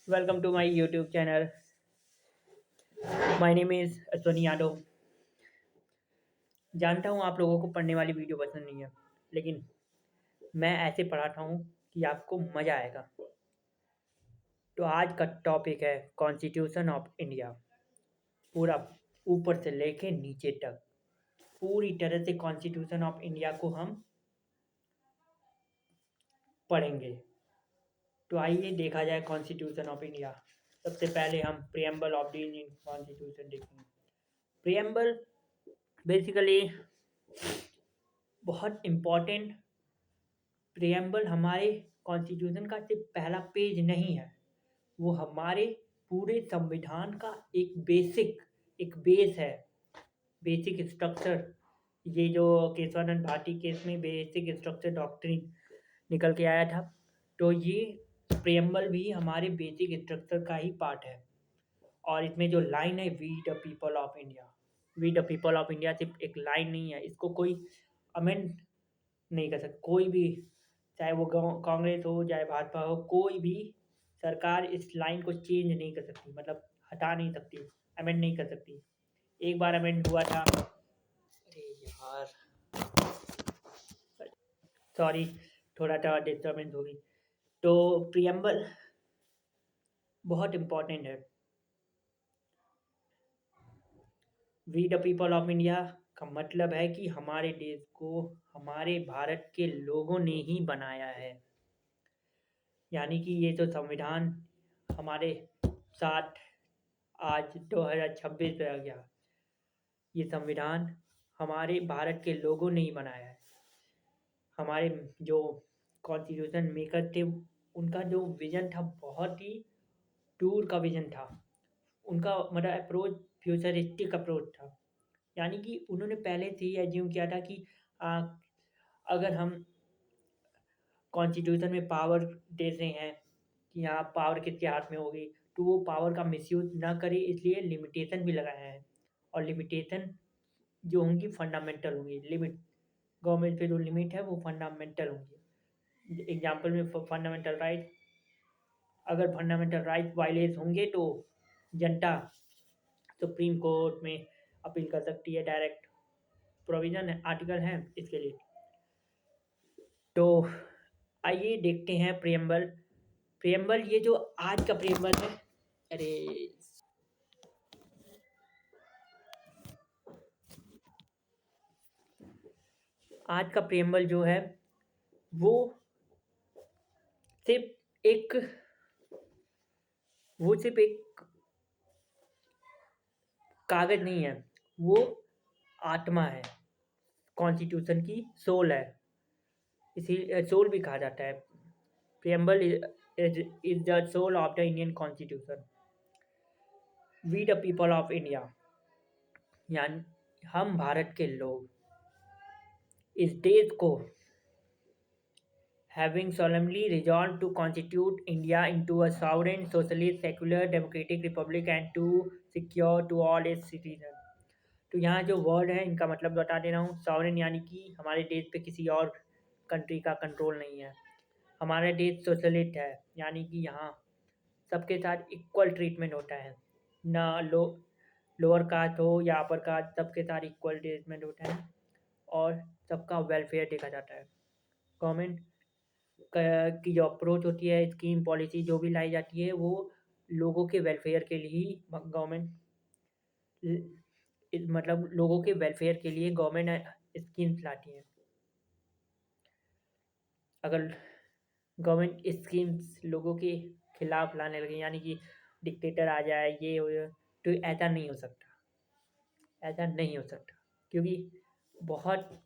Welcome to my YouTube channel. My name is Aswani Yadav. जानता हूँ आप लोगों को पढ़ने वाली वीडियो पसंद नहीं है, लेकिन मैं ऐसे पढ़ाता हूँ कि आपको मज़ा आएगा। तो आज का टॉपिक है कॉन्स्टिट्यूशन ऑफ इंडिया। पूरा ऊपर से लेके नीचे तक पूरी तरह से कॉन्स्टिट्यूशन ऑफ इंडिया को हम पढ़ेंगे। तो आइए देखा जाए कॉन्स्टिट्यूशन ऑफ इंडिया। सबसे पहले हम preamble of the Indian constitution देखेंगे। प्रियम्बल बेसिकली बहुत इम्पोर्टेंट प्रियम्बल हमारे कॉन्स्टिट्यूशन का सिर्फ पहला पेज नहीं है, वो हमारे पूरे संविधान का एक बेस है, बेसिक स्ट्रक्चर। ये जो केशवानंद भारती केस में बेसिक स्ट्रक्चर डॉक्ट्रिन निकल के आया था, तो ये प्रियम्बल भी हमारे बेसिक स्ट्रक्चर का ही पार्ट है। और इसमें जो लाइन है we the people of India, we the people of India सिर्फ एक लाइन नहीं है, इसको कोई अमेंड नहीं कर सकता। कोई भी, चाहे वो कांग्रेस हो चाहे भाजपा हो, कोई भी सरकार इस लाइन को चेंज नहीं कर सकती, मतलब हटा नहीं सकती, अमेंड नहीं कर सकती। एक बार अमेंड हुआ था, अरे यार सॉरी, थोड़ा सा डिस्टर्बेंस होगी। तो प्रियम्बल बहुत इम्पोर्टेंट है। We the people of India का मतलब है कि हमारे देश को हमारे भारत के लोगों ने ही बनाया है। यानी कि ये तो संविधान हमारे साथ आज 2026 में आ गया। ये संविधान हमारे भारत के लोगों ने ही बनाया है। हमारे जो कॉन्स्टिट्यूशन मेकर थे, उनका जो विजन था बहुत ही दूर का विजन था। उनका मतलब अप्रोच फ्यूचरिस्टिक अप्रोच था। यानी कि उन्होंने पहले से ही एज्यूम किया था कि आ, अगर हम कॉन्स्टिट्यूशन में पावर दे रहे हैं कि यहाँ पावर किसके हाथ में होगी, तो वो पावर का मिसयूज ना करे, इसलिए लिमिटेशन भी लगाया है। और लिमिटेशन जो होंगी फंडामेंटल होंगी। लिमिट, गवर्नमेंट पे जो लिमिट है वो फंडामेंटल होंगी। एग्जाम्पल में फंडामेंटल राइट, अगर फंडामेंटल राइट वायलेट होंगे तो जनता सुप्रीम कोर्ट में अपील कर सकती है। डायरेक्ट प्रोविजन है, आर्टिकल है इसके लिए। तो आइए देखते हैं प्रियम्बल। प्रियम्बल ये जो आज का प्रियम्बल है, अरे आज का प्रियम्बल जो है वो सिर्फ एक वो सिर्फ एक कागज नहीं है, वो आत्मा है, कॉन्स्टिट्यूशन की सोल है। इसी सोल भी कहा जाता है। Preamble is the soul of the Indian constitution. We the people of India, यानी हम भारत के लोग इस देश को having solemnly resolved to constitute India into a sovereign, socialist, secular, democratic republic and to secure to all its citizens। तो यहाँ जो वर्ड है इनका मतलब बता दे रहा हूँ। सॉवरेन यानी कि हमारे देश पे किसी और कंट्री का कंट्रोल नहीं है। हमारा देश सोशलिस्ट है, यानी कि यहाँ सबके साथ इक्वल ट्रीटमेंट होता है। ना लोअर कास्ट हो या अपर कास्ट, सबके साथ इक्वल ट्रीटमेंट होता है और सबका वेलफेयर देखा जाता है। गवर्नमेंट की जो अप्रोच होती है, स्कीम पॉलिसी जो भी लाई जाती है, वो लोगों के वेलफेयर के लिए ही गवर्नमेंट, मतलब लोगों के वेलफेयर के लिए गवर्नमेंट स्कीम्स लाती है। अगर गवर्नमेंट स्कीम्स लोगों के खिलाफ लाने लगे, यानी कि डिक्टेटर आ जाए, ये हो जाए, तो ऐसा नहीं हो सकता। ऐसा नहीं हो सकता क्योंकि बहुत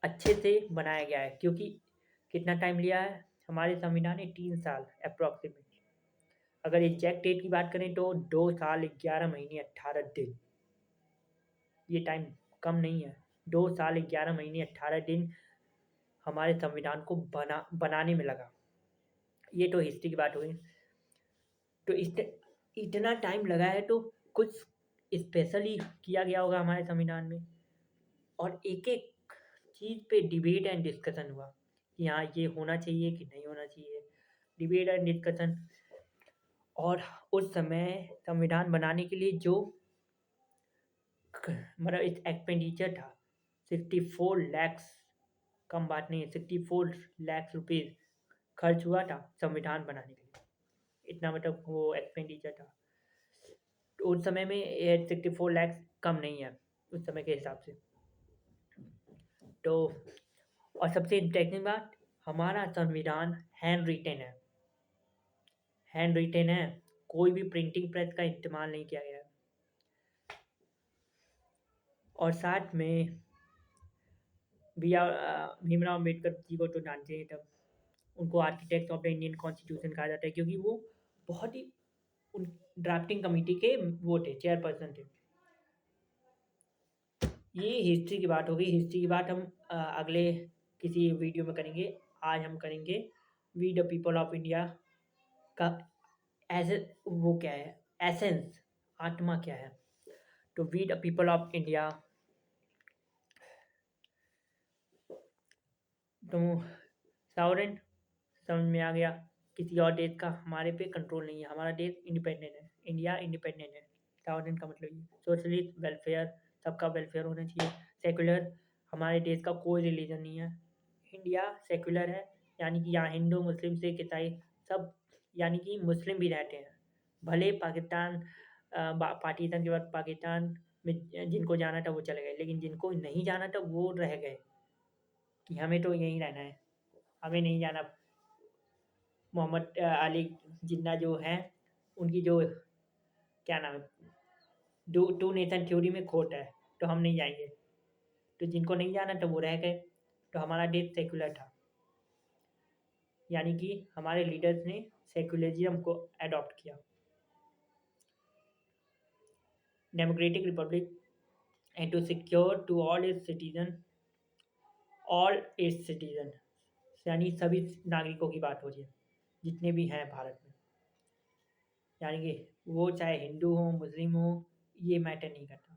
अच्छे से बनाया गया है। क्योंकि कितना टाइम लिया है हमारे संविधान ने? 3 साल अप्रॉक्सीमेटली। अगर एग्जैक्ट डेट की बात करें तो 2 साल 11 महीने 18 दिन। ये टाइम कम नहीं है। 2 साल 11 महीने 18 दिन हमारे संविधान को बनाने में लगा। ये तो हिस्ट्री की बात हुई। तो इतना टाइम लगा है तो कुछ स्पेशली किया गया होगा हमारे संविधान में। और एक एक चीज़ पे डिबेट एंड डिस्कशन हुआ कि हाँ ये होना चाहिए कि नहीं होना चाहिए। डिबेट एंड डिस्कशन और उस समय संविधान बनाने के लिए जो मतलब एक एक्सपेंडिचर था 64 lakhs, कम बात नहीं है, 64 lakhs रुपीज़ खर्च हुआ था संविधान बनाने के लिए। इतना मतलब वो एक्सपेंडिचर था। तो उस समय में ये 64 lakhs कम नहीं है उस समय के हिसाब से। तो और सबसे इंटरेस्टिंग बात, हमारा संविधान हैंड रिटेन है। हैंड रिटेन है, कोई भी प्रिंटिंग प्रेस का इस्तेमाल नहीं किया गया है। और साथ में भीमराव अम्बेडकर जी को तो जानते हैं तब, उनको architect of the Indian constitution कहा जाता है, क्योंकि वो बहुत ही उन ड्राफ्टिंग कमेटी के वो थे, चेयरपर्सन थे। ये हिस्ट्री की बात होगी। हिस्ट्री की बात हम अगले किसी वीडियो में करेंगे। आज हम करेंगे we the people of India का एज वो क्या है, एसेंस, आत्मा क्या है। तो we the people of India, तो सॉवरेन समझ में आ गया, किसी और देश का हमारे पे कंट्रोल नहीं है, हमारा देश इंडिपेंडेंट है, इंडिया इंडिपेंडेंट है। सॉवरेन का मतलब ये सोशलिस्ट, वेलफेयर, सबका वेलफेयर होना चाहिए। सेकुलर, हमारे देश का कोई रिलीजन नहीं है, इंडिया सेकुलर है, यानी कि यहाँ हिंदू मुस्लिम सिख ईसाई सब, यानी कि मुस्लिम भी रहते हैं। भले पाकिस्तान पाकिस्तान के बाद पाकिस्तान में जिनको जाना था वो चले गए, लेकिन जिनको नहीं जाना था वो रह गए कि हमें तो यहीं रहना है, हमें नहीं जाना। मोहम्मद अली जिन्ना जो हैं, उनकी जो क्या नाम है, टू नेशन थ्योरी में खोट है, तो हम नहीं जाएंगे। तो जिनको नहीं जाना था वो रह गए। तो हमारा देश सेकुलर था, यानी कि हमारे लीडर्स ने सेकुलरिज्म को अडॉप्ट किया। Democratic republic and to secure to all its citizen, यानी सभी नागरिकों की बात हो रही है जितने भी हैं भारत में, यानी कि वो चाहे हिंदू हो मुस्लिम हो, ये मैटर नहीं करता,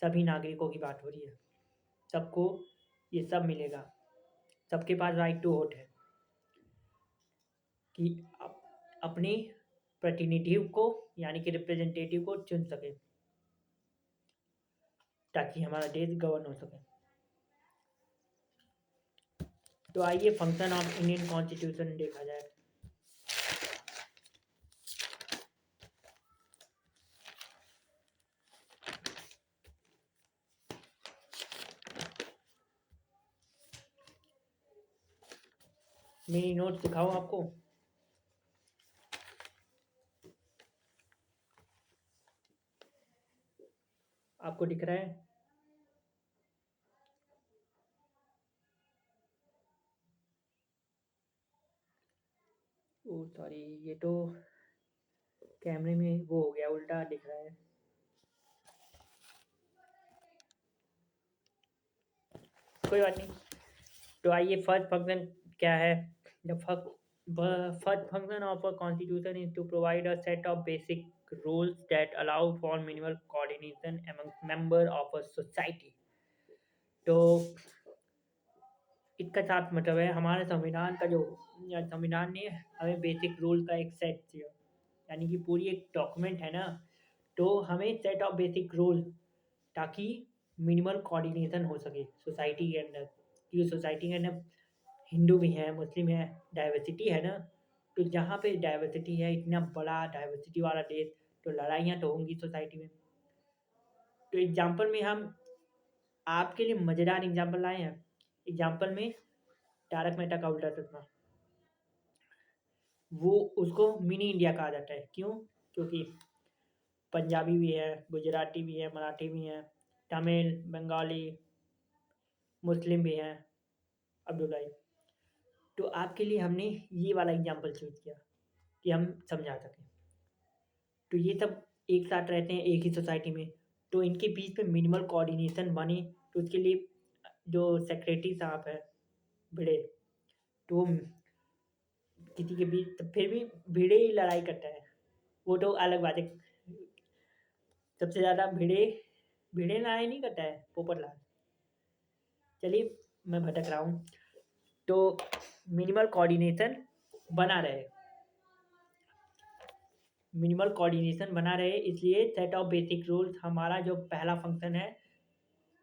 सभी नागरिकों की बात हो रही है। सबको ये सब मिलेगा, सबके पास राइट टू वोट है कि अपने प्रतिनिधियों को, यानी कि रिप्रेजेंटेटिव को चुन सके, ताकि हमारा देश गवर्न हो सके। तो आइए फंक्शन ऑफ इंडियन कॉन्स्टिट्यूशन देखा जाए। मेरी नोट्स दिखाओ आपको। आपको दिख रहा है? ओ सॉरी, ये तो कैमरे में वो हो गया, उल्टा दिख रहा है। कोई बात नहीं। तो आइए, फर्स्ट फंक्शन क्या है। The first function of a constitution is to provide a set of basic rules that allow for minimal coordination among member of a society. तो इसका साफ मतलब है, हमारे संविधान का जो संविधान ने हमें बेसिक रूल का एक सेट दिया, यानी कि पूरी एक डॉक्यूमेंट है ना। तो हमें सेट ऑफ बेसिक रूल, ताकि मिनिमल कोऑर्डिनेशन हो सके सोसाइटी के अंदर, क्योंकि सोसाइटी के अंदर हिंदू भी हैं मुस्लिम हैं, डाइवर्सिटी है ना। तो जहाँ पे डाइवर्सिटी है, इतना बड़ा डाइवर्सिटी वाला देश, तो लड़ाइयाँ तो होंगी सोसाइटी में। तो एग्जाम्पल में हम आपके लिए मज़ेदार एग्जाम्पल लाए हैं। एग्जाम्पल में तारक मेहता का उल्टा चश्मा, वो उसको मिनी इंडिया कहा जाता है। क्यों? क्योंकि पंजाबी भी है, गुजराती भी है, मराठी भी हैं, तमिल, बंगाली, मुस्लिम भी हैं, अब्दुल्लाई। तो आपके लिए हमने ये वाला एग्जाम्पल चूज़ किया कि हम समझा सकें। तो ये सब एक साथ रहते हैं एक ही सोसाइटी में, तो इनके बीच में मिनिमल कोऑर्डिनेशन बने। तो उसके लिए जो सेक्रेटरी साहब है भिड़े, तो वो किसी के बीच तो फिर भी भिड़े ही लड़ाई करता है, वो तो अलग बात है। सबसे ज़्यादा भिड़े भिड़े लड़ाई नहीं करता है, पोपटलाल। चलिए, मैं भटक रहा हूँ। तो मिनिमल कोऑर्डिनेशन बना रहे, मिनिमल कोऑर्डिनेशन बना रहे, इसलिए सेट ऑफ बेसिक रूल्स हमारा जो पहला फंक्शन है,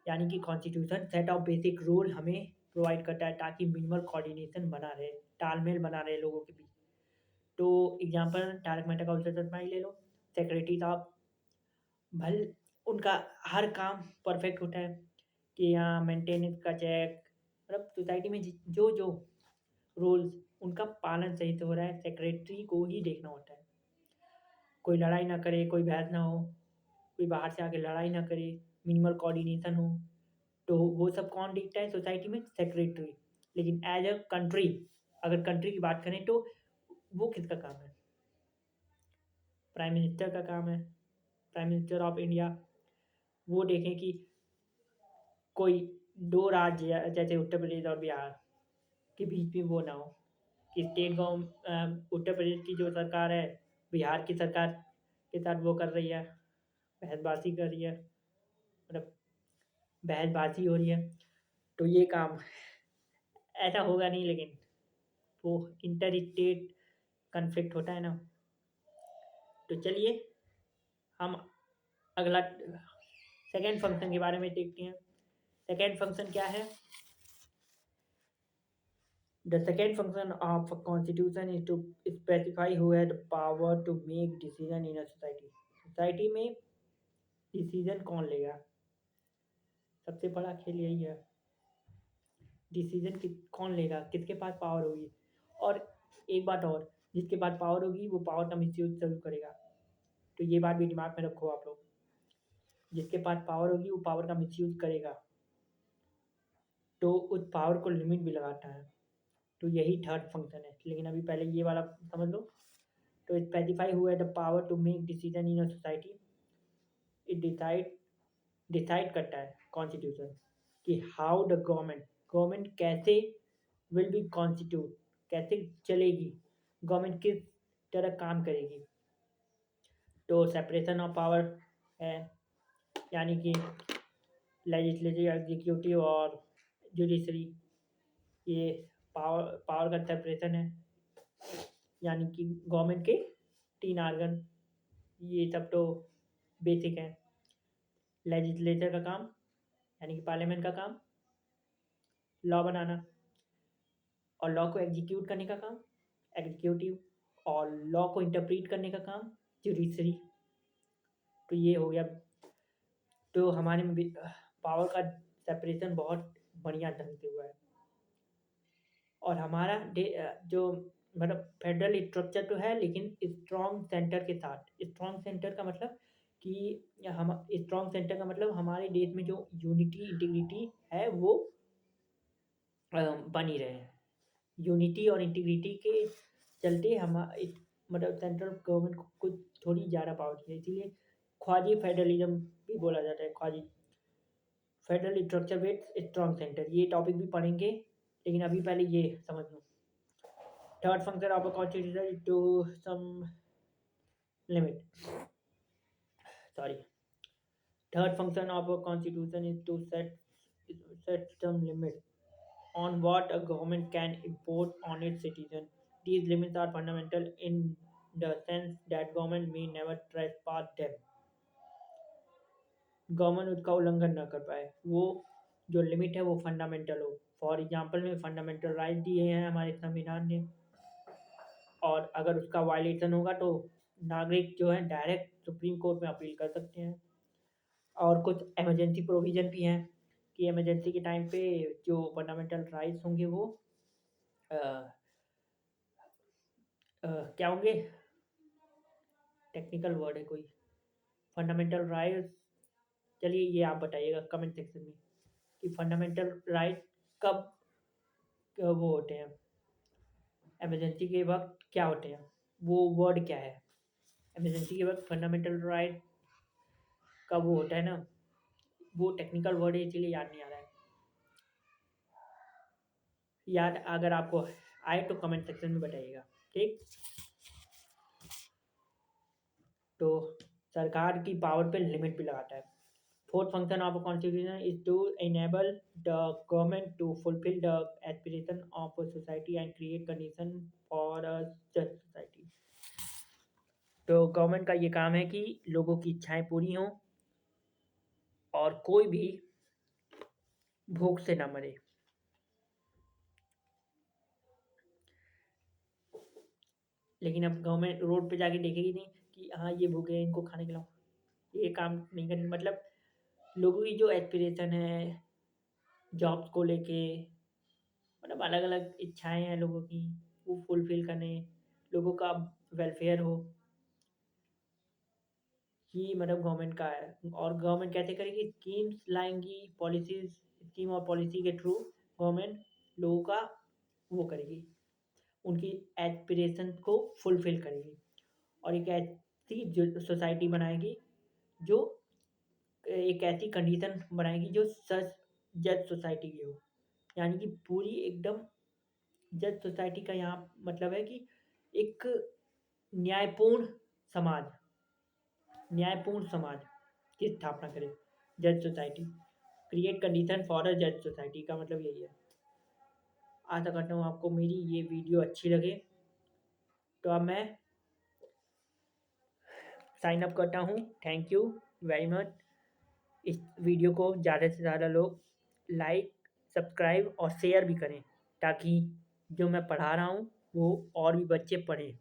यानी कि constitution set of basic rule हमें प्रोवाइड करता है ताकि मिनिमल कोऑर्डिनेशन बना रहे, तालमेल बना रहे लोगों के बीच। तो एग्जांपल तारक मेहता का उल्टा चश्मा ही ले लो। सेक्रेटरी साहब भल उनका हर काम परफेक्ट होता है कि यहाँ मेंटेनेंस का चेक, मतलब सोसाइटी में जो जो रूल्स उनका पालन सही से हो रहा है, सेक्रेटरी को ही देखना होता है। कोई लड़ाई ना करे, कोई बहस ना हो, कोई बाहर से आके लड़ाई ना करे, मिनिमल कोऑर्डिनेशन हो, तो वो सब कौन देखता है सोसाइटी में? सेक्रेटरी। लेकिन एज अ कंट्री, अगर कंट्री की बात करें तो वो किसका काम है? प्राइम मिनिस्टर का काम है। प्राइम मिनिस्टर ऑफ इंडिया वो देखें कि कोई दो राज्य जैसे उत्तर प्रदेश और बिहार के बीच में वो ना हो, कि स्टेट गवर्नमेंट उत्तर प्रदेश की जो सरकार है बिहार की सरकार के साथ वो कर रही है, बहसबाजी कर रही है, मतलब बहसबाजी हो रही है, तो ये काम ऐसा होगा नहीं। लेकिन वो इंटर स्टेट कन्फ्लिक्ट होता है ना। तो चलिए हम अगला सेकेंड फंक्शन के बारे में देखते हैं। सेकेंड फंक्शन क्या है? The second function of a constitution is to specify who has the power to make decision in a society. Society में डिसीजन कौन लेगा? सबसे बड़ा खेल यही है, डिसीजन कौन लेगा, किसके पास पावर होगी। और एक बात और, जिसके पास पावर होगी वो पावर का मिसयूज जरूर करेगा। तो ये बात भी दिमाग में रखो आप लोग, जिसके पास पावर होगी वो पावर का मिसयूज करेगा, तो उस पावर को लिमिट भी लगाता है। तो यही थर्ड फंक्शन है। लेकिन अभी पहले ये वाला समझ लो। तो स्पेसिफाई हुआ है the power to make decision in a society. It decide करता है कॉन्स्टिट्यूशन कि हाउ द गवर्नमेंट गवर्नमेंट कैसे विल बी कॉन्स्टिट्यूट, कैसे चलेगी, गवर्नमेंट किस तरह काम करेगी। तो सेपरेशन ऑफ पावर है, यानी कि लेजिस्लेटिव, एग्जीक्यूटिव और जुडिशरी, ये पावर पावर का सेपरेशन है। यानी कि गवर्नमेंट के तीन आर्गन, ये सब तो बेसिक है। लेजिस्लेचर का काम यानी कि पार्लियामेंट का काम लॉ बनाना, और लॉ को एग्जीक्यूट करने का काम एग्जीक्यूटिव, और लॉ को इंटरप्रीट करने का काम जुडिशरी। तो ये हो गया। तो हमारे में पावर का सेपरेशन बहुत बढ़िया ढंग से हुआ है। और हमारा जो मतलब फेडरल स्ट्रक्चर तो है, लेकिन स्ट्रॉन्ग सेंटर के साथ। स्ट्रॉन्ग सेंटर का मतलब कि हम स्ट्रॉन्ग सेंटर का मतलब हमारे देश में जो यूनिटी इंटीग्रिटी है वो बनी रहे। यूनिटी और इंटीग्रिटी के चलते हम मतलब सेंट्रल गवर्नमेंट को कुछ थोड़ी ज़्यादा पावर दी है, इसीलिए ख्वाजी फेडरलिज्म भी बोला जाता है। Quasi federal structure with strong centre, ये टॉपिक भी पढ़ेंगे, लेकिन अभी पहले ये समझ लो। Third function of a constitution to some limit, sorry, third function of a constitution is to set some limit on what a government can impose on its citizens. These limits are fundamental in the sense that government may never trespass them. Government उसका उल्लंघन ना कर पाए, वो जो limit है वो fundamental हो। फॉर एग्जांपल में फंडामेंटल राइट दिए हैं हमारे संविधान ने, और अगर उसका वायलेशन होगा तो नागरिक जो है डायरेक्ट सुप्रीम कोर्ट में अपील कर सकते हैं। और कुछ इमरजेंसी प्रोविजन भी हैं कि इमरजेंसी के टाइम पे जो फंडामेंटल राइट्स होंगे वो अ, क्या होंगे, टेक्निकल वर्ड है कोई, फंडामेंटल राइट्स। चलिए ये आप बताइएगा कमेंट सेक्शन में कि फंडामेंटल राइट कब वो होते हैं, इमरजेंसी के वक्त क्या होते हैं, वो वर्ड क्या है। इमरजेंसी के वक्त फंडामेंटल राइट का वो होता है ना, वो टेक्निकल वर्ड है इसीलिए याद नहीं आ रहा है। याद अगर आपको आए तो कमेंट सेक्शन में बताइएगा, ठीक। तो सरकार की पावर पे लिमिट भी लगाता है। Fourth function of constitution is to enable the government to fulfil the aspiration of society and create condition for a just society. तो गवर्नमेंट का ये काम है कि लोगों की इच्छाएँ पूरी हों और कोई भी भूख से ना मरे। लेकिन अब गवर्नमेंट रोड पे जाके देखेगी नहीं कि हाँ, ये भूखे हैं, इनको खाना खिलाओ। ये काम नहीं करनी मतलब लोगों की जो एस्पिरेशन है जॉब्स को लेके मतलब अलग-अलग इच्छाएँ हैं लोगों की, वो फुलफ़िल करने, लोगों का वेलफेयर हो, ये मतलब गवर्नमेंट का है। और गवर्नमेंट कैसे करेगी? स्कीम्स लाएँगी, पॉलिसीज़ स्कीम और पॉलिसी के थ्रू गवर्नमेंट लोगों का वो करेगी, उनकी एस्पिरेशंस को फुलफ़िल करेगी और एक ऐसी जो सोसाइटी बनाएगी जो एक ऐसी कंडीशन बनाएगी जो सच जज सोसाइटी की हो। यानी कि पूरी एकदम जज सोसाइटी का यहाँ मतलब है कि एक न्यायपूर्ण समाज न्यायपूर्ण समाज की स्थापना करे। जज सोसाइटी क्रिएट कंडीशन फॉर अ जज सोसाइटी का मतलब यही है। आशा करता हूँ आपको मेरी ये वीडियो अच्छी लगे। तो अब मैं साइन अप करता हूँ। Thank you very much. इस वीडियो को ज़्यादा से ज़्यादा लोग लाइक, सब्सक्राइब और शेयर भी करें ताकि जो मैं पढ़ा रहा हूँ वो और भी बच्चे पढ़ें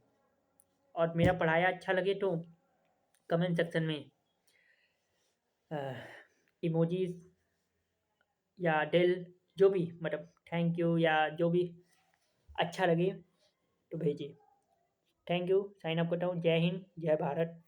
और मेरा पढ़ाया अच्छा लगे तो कमेंट सेक्शन में इमोजीज या दिल जो भी मतलब थैंक यू या जो भी अच्छा लगे तो भेजिए। Thank you. साइन अप करता हूँ। जय हिंद, जय भारत।